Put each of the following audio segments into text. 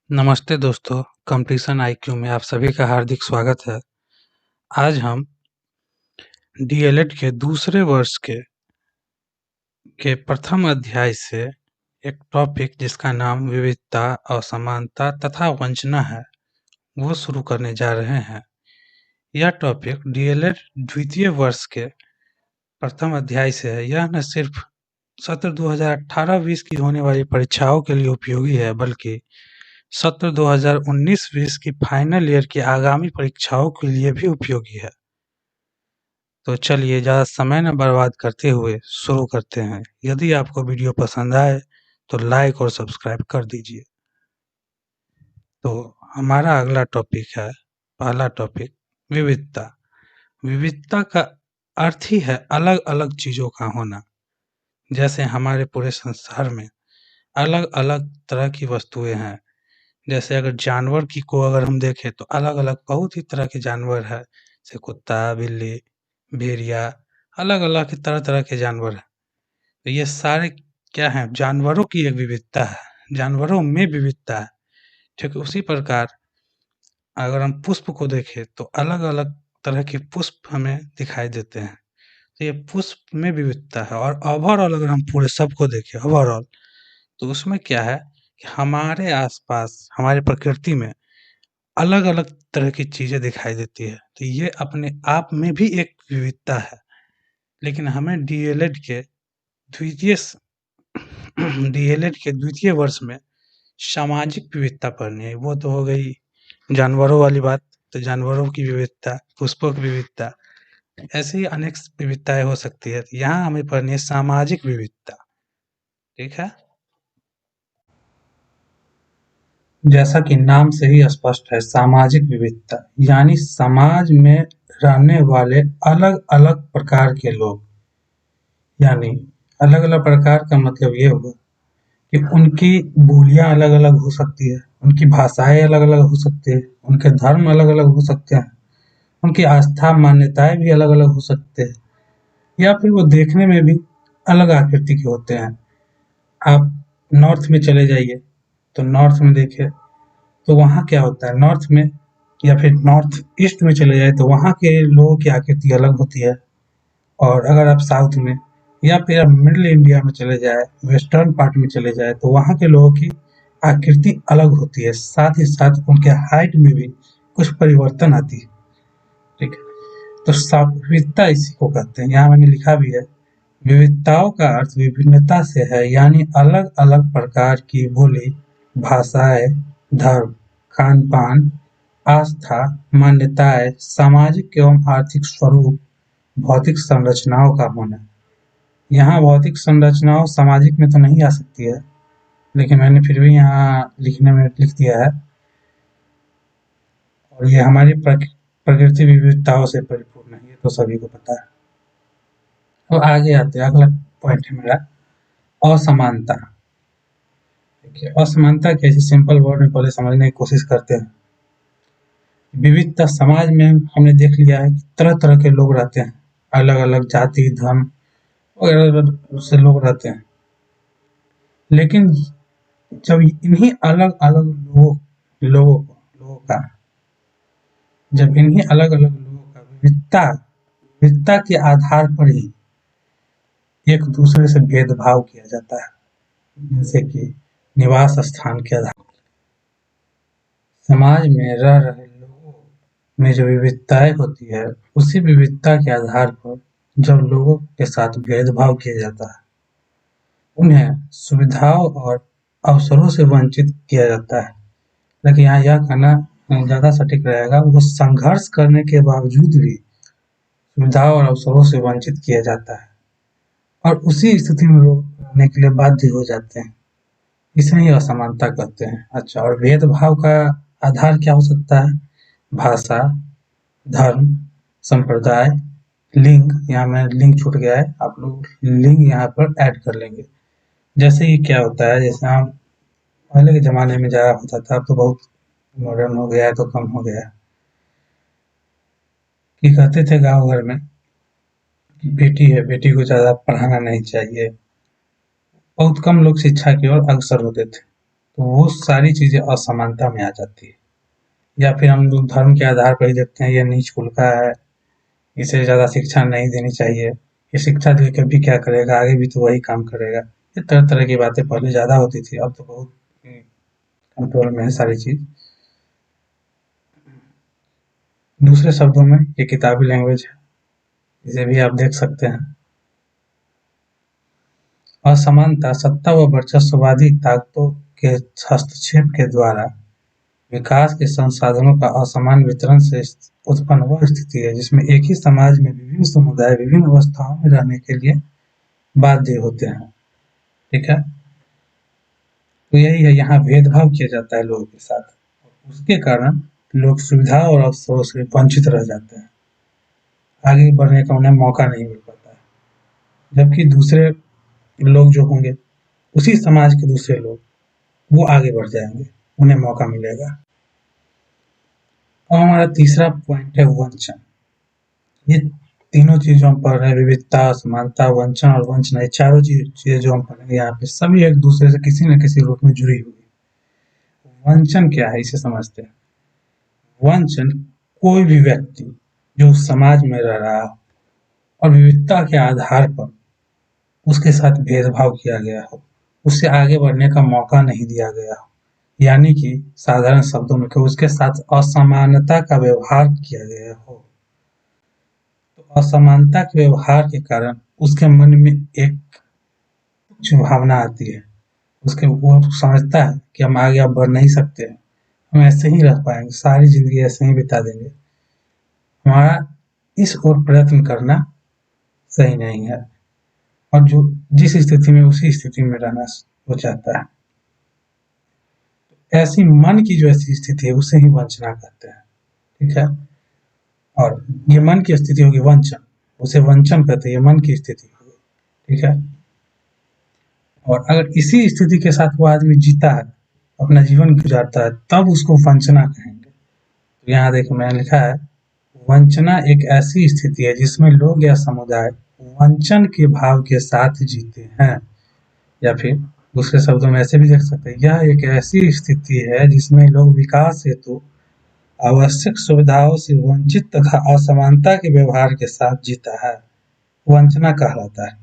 नमस्ते दोस्तों, competition IQ में आप सभी का हार्दिक स्वागत है। आज हम डीएलएड के दूसरे वर्ष के प्रथम अध्याय से एक टॉपिक जिसका नाम विविधता, असमानता तथा वंचना है, वो शुरू करने जा रहे हैं। यह टॉपिक डीएलएड द्वितीय वर्ष के प्रथम अध्याय से है। यह न सिर्फ सत्र 2018-20 की होने वाली परीक्षाओं के लिए उपयोगी है, बल्कि सत्र 2019-20 की फाइनल ईयर की आगामी परीक्षाओं के लिए भी उपयोगी है। तो चलिए ज़्यादा समय न बर्बाद करते हुए शुरू करते हैं। यदि आपको वीडियो पसंद आए तो लाइक और सब्सक्राइब कर दीजिए। तो हमारा अगला टॉपिक है, पहला टॉपिक विविधता। विविधता का अर्थ ही है अलग-अलग चीज़ों का होना। जैसे हमारे पूरे संसार में अलग-अलग तरह की वस्तुएं हैं। जैसे अगर जानवर को अगर हम देखें तो अलग-अलग बहुत ही तरह के जानवर हैं, जैसे कुत्ता, बिल्ली, भेड़िया, अलग-अलग तरह-तरह के जानवर हैं। तो ये सारे क्या हैं? जानवरों की एक विविधता है, जानवरों में विविधता है। ठीक उसी प्रकार अगर हम पुष्प को देखें तो अलग-अलग तरह के पुष्प हमें दिखाई देते हैं। तो ये पुष्प में विविधता है और ओवरऑल अगर हम पूरे सबको देखें ओवरऑल, तो उसमें क्या है कि हमारे आस-पास, हमारी प्रकृति में अलग-अलग तरह की चीज़ें दिखाई देती है। तो ये अपने आप में भी एक विविधता है। लेकिन हमें द्वितीय स डीएलएड के द्वितीय वर्ष में सामाजिक विविधता पढ़नी है। वो तो हो गई जानवरों वाली बात, तो जानवरों की विविधता, पुष्पों की विविधता, ऐसे ही अनेक विविधताएँ हो सकती है। यहाँ हमें पढ़नी है सामाजिक विविधता, ठीक है? जैसा कि नाम से ही स्पष्ट है, सामाजिक विविधता यानी समाज में रहने वाले अलग-अलग प्रकार के लोग, यानी अलग-अलग प्रकार का मतलब ये हुआ कि उनकी बोलियां अलग-अलग हो सकती है, उनकी भाषाएं अलग-अलग हो सकती है, उनके धर्म अलग-अलग हो सकते हैं, उनकी आस्था मान्यताएं भी अलग-अलग हो सकते हैं, या फिर वो देखने में भी अलग आकृति के होते हैं। आप नॉर्थ में चले जाइए, तो नॉर्थ में देखिए तो वहाँ क्या होता है, नॉर्थ में या फिर नॉर्थ ईस्ट में चले जाए तो वहाँ के लोगों की आकृति अलग होती है। और अगर आप साउथ में या फिर आप मिडिल इंडिया में चले जाए, वेस्टर्न पार्ट में चले जाए, तो वहाँ के लोगों की आकृति अलग होती है। साथ ही साथ उनके हाइट में भी कुछ परिवर्तन आती है, ठीक है? तो विविधता इसी को कहते हैं। यहाँ मैंने लिखा भी है, विविधताओं का अर्थ विभिन्नता से है, यानी अलग-अलग प्रकार की बोली, भाषाएं, धर्म, खान-पान, आस्था, मान्यताएं, सामाजिक एवं आर्थिक स्वरूप, भौतिक संरचनाओं का होना। यहाँ भौतिक संरचनाओं सामाजिक में तो नहीं आ सकती है, लेकिन मैंने फिर भी यहाँ लिखने में लिख दिया है। और ये हमारी प्रकृति विविधताओं से परिपूर्ण है, ये तो सभी को पता है। तो आगे आते हैं, अगला पॉइंट है मेरा असमानता। देखिए असमानता कैसे सिंपल वर्ड में पहले समझने की कोशिश करते हैं। विविधता समाज में हमने देख लिया है कि तरह-तरह के लोग रहते हैं, अलग-अलग जाति, धर्म वगैरह से लोग रहते हैं। लेकिन जब इन्हीं अलग-अलग लोगों का जब इन्हीं अलग-अलग लोगों का विविधता के आधार पर ही एक दूसरे से भेदभाव किया जाता है, जैसे कि निवास स्थान के आधार पर। समाज में रह रहे लोगों में जो विविधताएं होती है, उसी विविधता के आधार पर जब लोगों के साथ भेदभाव किया जाता है, उन्हें सुविधाओं और अवसरों से वंचित किया जाता है। लेकिन यहाँ यह कहना ज़्यादा सटीक रहेगा, वो संघर्ष करने के बावजूद भी सुविधाओं और अवसरों से वंचित किया जाता है और उसी स्थिति में लोग रहने के लिए बाध्य हो जाते हैं। इसे ही असमानता कहते हैं। अच्छा, और भेदभाव का आधार क्या हो सकता है? भाषा, धर्म, संप्रदाय, लिंग। यहाँ में लिंग छूट गया है, आप लोग लिंग यहाँ पर ऐड कर लेंगे। जैसे कि क्या होता है, जैसे हम पहले के ज़माने में ज़्यादा होता था, अब तो बहुत मॉडर्न हो गया है, तो कम हो गया है, कि कहते थे गाँव घर में कि बेटी है, बेटी को ज़्यादा पढ़ाना नहीं चाहिए। बहुत कम लोग शिक्षा की ओर अग्रसर होते थे। तो वो सारी चीज़ें असमानता में आ जाती है। या फिर हम लोग धर्म के आधार पर ही देखते हैं ये नीच कुल का है, इसे ज़्यादा शिक्षा नहीं देनी चाहिए, ये शिक्षा दे के भी क्या करेगा, आगे भी तो वही काम करेगा। ये तरह-तरह की बातें पहले ज़्यादा होती थी, अब तो बहुत कंट्रोल में है सारी चीज़। दूसरे शब्दों में ये किताबी लैंग्वेज है, इसे भी आप देख सकते हैं। असमानता सत्ता व वर्चस्ववादी ताकतों के हस्तक्षेप के द्वारा विकास के संसाधनों का असमान वितरण से उत्पन्न वह स्थिति है जिसमें एक ही समाज में विभिन्न समुदाय विभिन्न अवस्थाओं में रहने के लिए बाध्य होते हैं। ठीक है, तो यही है, यहाँ भेदभाव किया जाता है लोगों के साथ, उसके कारण लोग सुविधा और अवसरों से वंचित रह जाते हैं, आगे बढ़ने का उन्हें मौका नहीं मिल पाता है। जबकि दूसरे लोग जो होंगे, उसी समाज के दूसरे लोग, वो आगे बढ़ जाएंगे, उन्हें मौका मिलेगा। और हमारा तीसरा पॉइंट है वंचन। ये तीनों चीज़ जो हम पढ़ रहे हैं, विविधता, असमानता, वंचन और वंचना, ये चारों चीज़ें जो हम पढ़ेंगे यहाँ पे सभी एक दूसरे से किसी न किसी रूप में जुड़ी हुई है। वंचन क्या है, इसे समझते हैं। वंचन कोई भी व्यक्ति जो उस समाज में रह रहा हो और विविधता के आधार पर उसके साथ भेदभाव किया गया हो, उससे आगे बढ़ने का मौका नहीं दिया गया हो, यानी कि साधारण शब्दों में कि उसके साथ असमानता का व्यवहार किया गया हो। तो असमानता के व्यवहार के कारण उसके मन में एक तुच्छ भावना आती है। वो समझता है कि हम आगे अब बढ़ नहीं सकते हैं, हम ऐसे ही रह पाएंगे, सारी जिंदगी ऐसे ही बिता देंगे। हमारा इस ओर प्रयत्न करना सही नहीं है, और जो जिस स्थिति में उसी स्थिति में रहना वो चाहता है। ऐसी मन की जो ऐसी स्थिति है उसे ही वंचना कहते हैं। ठीक है, और ये मन की स्थिति होगी वंचन, उसे वंचन कहते हैं, ये मन की स्थिति होगी। ठीक है, और अगर इसी स्थिति के साथ वो आदमी जीता है, अपना जीवन गुजारता है, तब उसको वंचना कहेंगे। तो यहाँ देखो मैंने लिखा है, वंचना एक ऐसी स्थिति है जिसमें लोग या समुदाय वंचन के भाव के साथ जीते हैं। या फिर दूसरे शब्दों में ऐसे भी देख सकते हैं, यह एक ऐसी स्थिति है जिसमें लोग विकास हेतु आवश्यक सुविधाओं से वंचित तथा असमानता के व्यवहार के साथ जीता है, वंचना कहलाता है।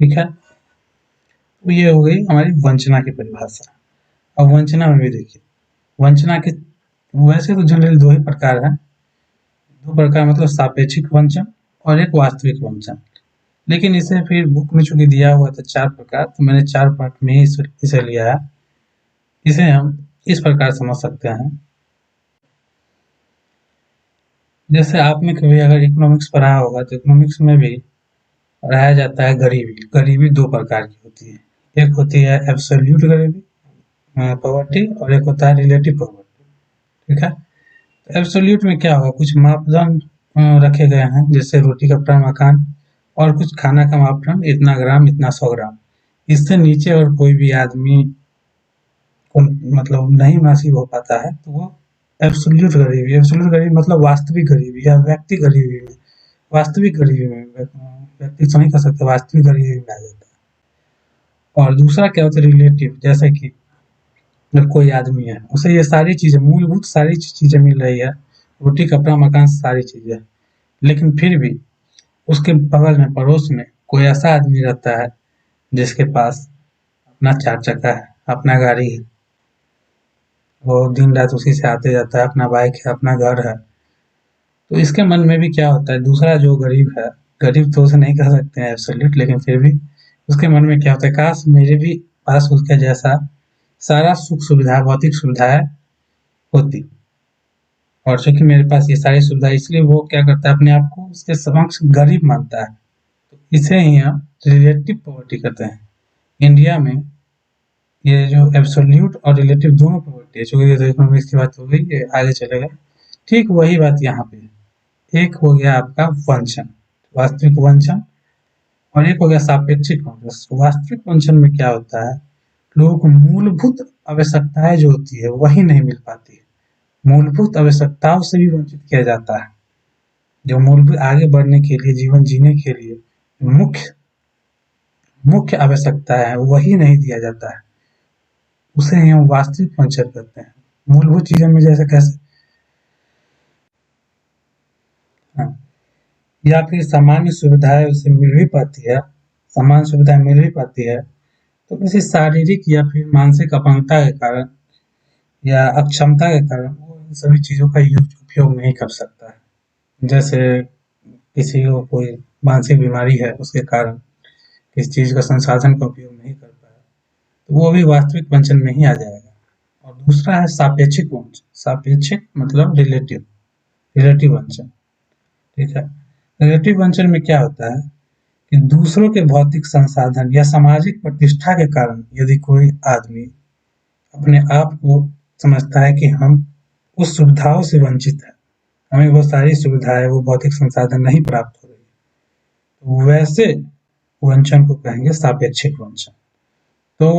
ठीक है, तो ये हो गई हमारी वंचना की परिभाषा। अब वंचना में भी देखिए, वंचना के वैसे तो जनरली दो ही प्रकार हैं, दो प्रकार मतलब सापेक्षिक वंचन और एक वास्तविक वंचन। लेकिन इसे फिर बुक में चूंकि दिया हुआ था 4 प्रकार, तो मैंने 4 पार्ट में ही इसे लिया है। इसे हम इस प्रकार समझ सकते हैं, जैसे आपने कभी अगर इकोनॉमिक्स पढ़ा होगा तो इकोनॉमिक्स में भी पढ़ाया जाता है गरीबी। गरीबी 2 प्रकार की होती है, एक होती है एब्सोल्यूट गरीबी पॉवर्टी, और एक होता है रिलेटिव पॉवर्टी। ठीक है, एब्सोल्यूट में क्या होगा, कुछ मापदंड रखे गए हैं, जैसे रोटी कपड़ा मकान, और कुछ खाना का मापदंड, इतना ग्राम इतना 100 ग्राम। इससे नीचे अगर कोई भी आदमी को मतलब नहीं मुनासिब हो पाता है तो वो एब्सोल्यूट गरीबी, एब्सोल्यूट गरीबी मतलब वास्तविक गरीबी या व्यक्ति गरीबी में, वास्तविक गरीबी में, व्यक्ति तो नहीं कर सकते, वास्तविक गरीबी में आ जाता है। और दूसरा क्या होता है रिलेटिव, जैसे कि जब कोई आदमी है उसे ये सारी चीजें, मूलभूत सारी चीजें मिल रही है, रोटी कपड़ा मकान सारी चीजें, लेकिन फिर भी उसके बगल में पड़ोस में कोई ऐसा आदमी रहता है जिसके पास अपना 4 चक्का है, अपना गाड़ी है, वो दिन रात उसी से आते जाता है, अपना बाइक है, अपना घर है। तो इसके मन में भी क्या होता है, दूसरा जो गरीब है, गरीब तो उसे नहीं कह सकते हैं एब्सोल्यूट, लेकिन फिर भी उसके मन में क्या होता है, काश मेरे भी पास उसके जैसा सारा सुख सुविधा, भौतिक सुविधाएं होती। और चूंकि मेरे पास ये सारी सुविधा, इसलिए वो क्या करता है, अपने आप को उसके समक्ष गरीब मानता है। तो इसे ही हम रिलेटिव पॉवर्टी कहते हैं। इंडिया में ये जो एब्सोल्यूट और रिलेटिव दोनों पॉवर्टी है, चूंकि तो इकोनॉमिक्स की बात हो गई, ये आगे चलेगा। ठीक वही बात यहाँ पे है। एक हो गया आपका वंचन, वास्तविक वंचन, और एक हो गया सापेक्षिक वंचन। वास्तविक वंचन में क्या होता है, लोगों को मूलभूत आवश्यकताएं जो होती है वही नहीं मिल पाती है, मूलभूत आवश्यकताओं से भी वंचित किया जाता है। जो मूलभूत आगे बढ़ने के लिए, जीवन जीने के लिए मुख्य मुख्य आवश्यकता है वही नहीं दिया जाता है, उसे ही हम वास्तविक वंचन कहते हैं। मूलभूत चीज़ों में जैसे कैसे हाँ, या फिर सामान्य सुविधाएँ उसे मिल भी पाती है, सामान्य सुविधाएँ मिल भी पाती है, तो किसी शारीरिक या फिर मानसिक अपंगता के कारण या अक्षमता के कारण वो इन सभी चीज़ों का उपयोग नहीं कर सकता है। जैसे किसी को कोई मानसिक बीमारी है, उसके कारण किसी चीज़ का संसाधन का उपयोग नहीं कर पाया, तो वो भी वास्तविक वंचन में ही आ जाएगा। और दूसरा है सापेक्षिक वंचन। सापेक्षिक मतलब रिलेटिव, रिलेटिव वंचन, ठीक है। रिलेटिव वंचन में क्या होता है कि दूसरों के भौतिक संसाधन या सामाजिक प्रतिष्ठा के कारण यदि कोई आदमी अपने आप को समझता है कि हम उस सुविधाओं से वंचित है, हमें वो सारी सुविधाएं, वो भौतिक संसाधन नहीं प्राप्त हो रही, तो वैसे वंचन को कहेंगे सापेक्षिक वंचन। तो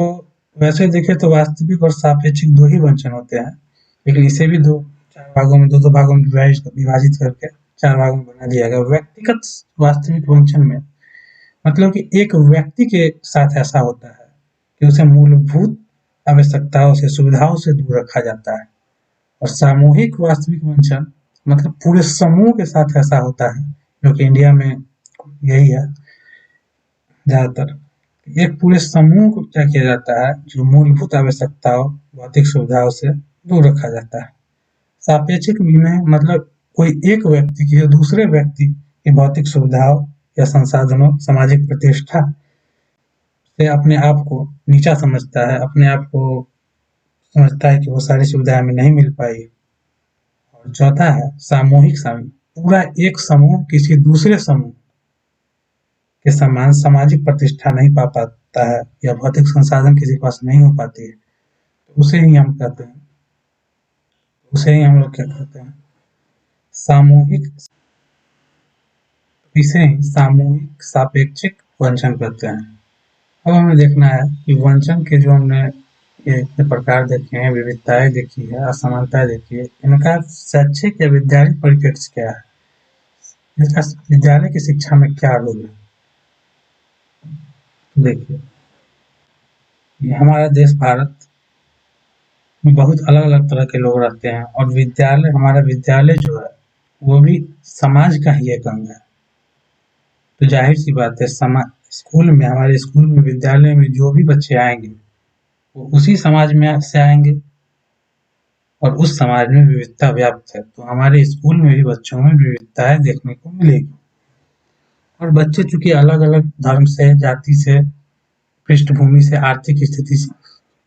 वैसे देखें तो वास्तविक और सापेक्षिक दो ही वंचन होते हैं, लेकिन इसे भी दो चार भागों में दो भागों में विभाजित करके चार भागों में बना दिया गया। व्यक्तिगत वास्तविक वंचन में मतलब कि एक व्यक्ति के साथ ऐसा होता है कि उसे मूलभूत आवश्यकताओं से, सुविधाओं से दूर रखा जाता है। और सामूहिक वास्तविक वंचन मतलब पूरे समूह के साथ ऐसा होता है, जो कि इंडिया में यही है ज़्यादातर। एक पूरे समूह को क्या किया जाता है, जो मूलभूत आवश्यकताओं, भौतिक सुविधाओं से दूर रखा जाता है। सापेक्षिक में मतलब कोई एक व्यक्ति की दूसरे व्यक्ति की भौतिक सुविधाओं या संसाधनों, सामाजिक प्रतिष्ठा से अपने आप को नीचा समझता है, अपने आप को समझता है कि वो सारी सुविधाएं हमें नहीं मिल पाई। और चौथा है सामूहिक शामिल, पूरा एक समूह किसी दूसरे समूह के समान सामाजिक प्रतिष्ठा नहीं पा पाता है या भौतिक संसाधन किसी के पास नहीं हो पाती है, तो उसे ही हम कहते हैं, उसे ही हम लोग क्या कहते हैं, सामूहिक, इसे ही सामूहिक सापेक्षिक वंचन कहते हैं। अब हमें देखना है कि वंचन के जो हमने ये इतने प्रकार देखे हैं, विविधताएं देखी है, असमानताएं देखी है, इनका शैक्षिक या विद्यालय परिप्रेक्ष्य क्या है, इसका विद्यालय की शिक्षा में क्या रोल है। देखिए, ये हमारा देश भारत में बहुत अलग अलग तरह के लोग रहते हैं, और विद्यालय, हमारा विद्यालय जो है वो भी समाज का ही एक अंग है। तो जाहिर सी बात है, स्कूल में, हमारे स्कूल में, विद्यालय में जो भी बच्चे आएंगे वो उसी समाज में से आएंगे, और उस समाज में विविधता व्याप्त है, तो हमारे स्कूल में भी बच्चों में विविधताएं देखने को मिलेगी। और बच्चे चूंकि अलग अलग धर्म से, जाति से, पृष्ठभूमि से, आर्थिक स्थिति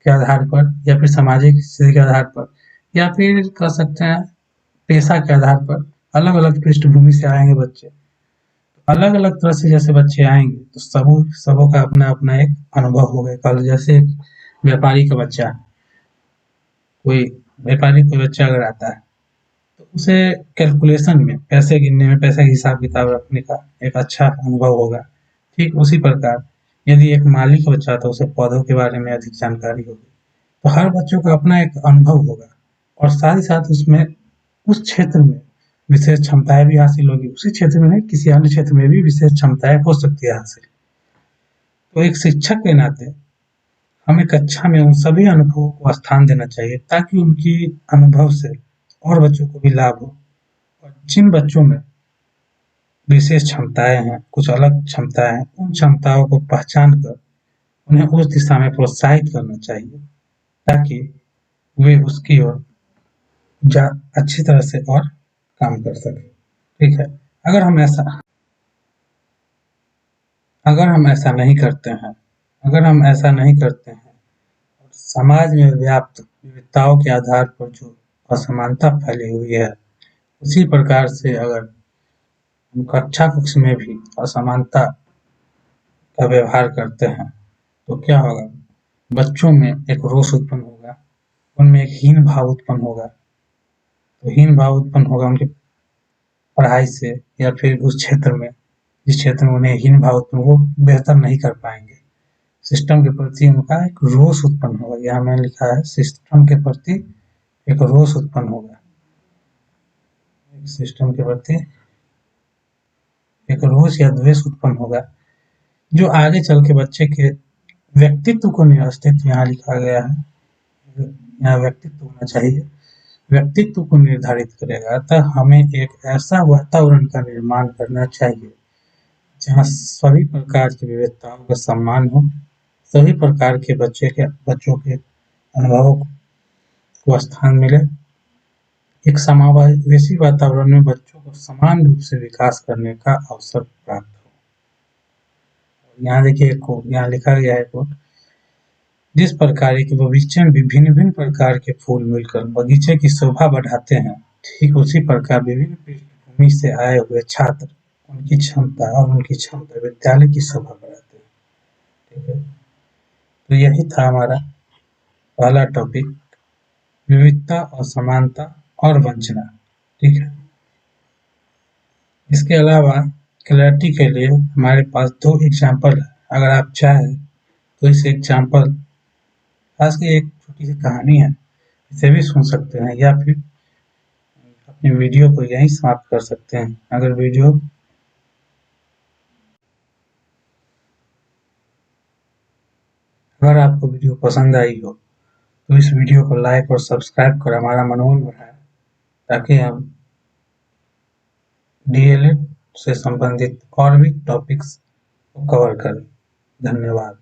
के आधार पर, या फिर सामाजिक स्थिति के आधार पर, या फिर कह सकते हैं पेशा के आधार पर, अलग अलग पृष्ठभूमि से आएंगे बच्चे, अलग अलग तरह से जैसे बच्चे आएंगे, तो सबों का अपना अपना एक अनुभव होगा। कल जैसे व्यापारी का बच्चा, कोई व्यापारी कोई बच्चा अगर आता है, तो उसे कैलकुलेशन में, पैसे गिनने में, पैसे का हिसाब किताब रखने का एक अच्छा अनुभव होगा। ठीक उसी प्रकार यदि एक माली का बच्चा आता है, उसे पौधों के बारे में अधिक जानकारी होगी। तो हर बच्चों का अपना एक अनुभव होगा, और साथ ही साथ उसमें उस क्षेत्र में विशेष क्षमताएं भी हासिल होगी, उसी क्षेत्र में नहीं, किसी अन्य क्षेत्र में भी विशेष क्षमताएं हो सकती है हासिल। तो एक शिक्षक के नाते हमें कक्षा में उन सभी अनुभवों को स्थान देना चाहिए, ताकि उनकी अनुभव से और बच्चों को भी लाभ हो। और जिन बच्चों में विशेष क्षमताएं हैं, कुछ अलग क्षमताएं हैं, उन क्षमताओं को पहचान कर उन्हें उस दिशा में प्रोत्साहित करना चाहिए, ताकि वे उसकी ओर अच्छी तरह से और काम कर सके। ठीक है। अगर हम ऐसा अगर हम ऐसा नहीं करते हैं अगर हम ऐसा नहीं करते हैं, समाज में व्याप्त विविधताओं के आधार पर जो असमानता फैली हुई है, उसी प्रकार से अगर हम कक्षा कक्ष में भी असमानता का व्यवहार करते हैं, तो क्या होगा, बच्चों में एक रोष उत्पन्न होगा, उनमें एक हीन भाव उत्पन्न होगा। तो हीन भाव उत्पन्न होगा उनकी पढ़ाई से, या फिर उस क्षेत्र में, जिस क्षेत्र में उन्हें हीन भाव उत्पन्न, वो बेहतर नहीं कर पाएंगे। सिस्टम के प्रति उनका एक रोष उत्पन्न होगा। यहाँ मैंने लिखा है, सिस्टम के प्रति एक रोष उत्पन्न होगा, सिस्टम के प्रति एक रोष या द्वेष उत्पन्न होगा, जो आगे चल के बच्चे के व्यक्तित्व को अस्तित्व यहाँ लिखा गया है, यहाँ व्यक्तित्व होना चाहिए, व्यक्तित्व को निर्धारित करेगा। अतः हमें एक ऐसा वातावरण का निर्माण करना चाहिए जहाँ सभी प्रकार की विविधताओं का सम्मान हो, सभी प्रकार के बच्चों के अनुभवों को स्थान मिले। एक समावेशी वातावरण में बच्चों को समान रूप से विकास करने का अवसर प्राप्त हो। यहाँ देखिए यहाँ लिखा गया है कोट, जिस प्रकार के बगीचे में विभिन्न प्रकार के फूल मिलकर बगीचे की शोभा बढ़ाते हैं, ठीक उसी प्रकार विभिन्न पृष्ठभूमि से आए हुए छात्र उनकी क्षमता विद्यालय की शोभा बढ़ाते हैं। ठीक है, तो यही था हमारा पहला टॉपिक, विविधता और समानता और वंचना। ठीक है, इसके अलावा क्लैरिटी के लिए हमारे पास 2 एग्जाम्पल है। अगर आप चाहें तो इस एग्जाम्पल खास की एक छोटी सी कहानी है, इसे भी सुन सकते हैं या फिर अपनी वीडियो को यहीं समाप्त कर सकते हैं। अगर आपको वीडियो पसंद आई हो तो इस वीडियो को लाइक और सब्सक्राइब कर हमारा मनोबल बढ़ाएं, ताकि हम डीएलएड से संबंधित और भी टॉपिक्स को कवर करें। धन्यवाद।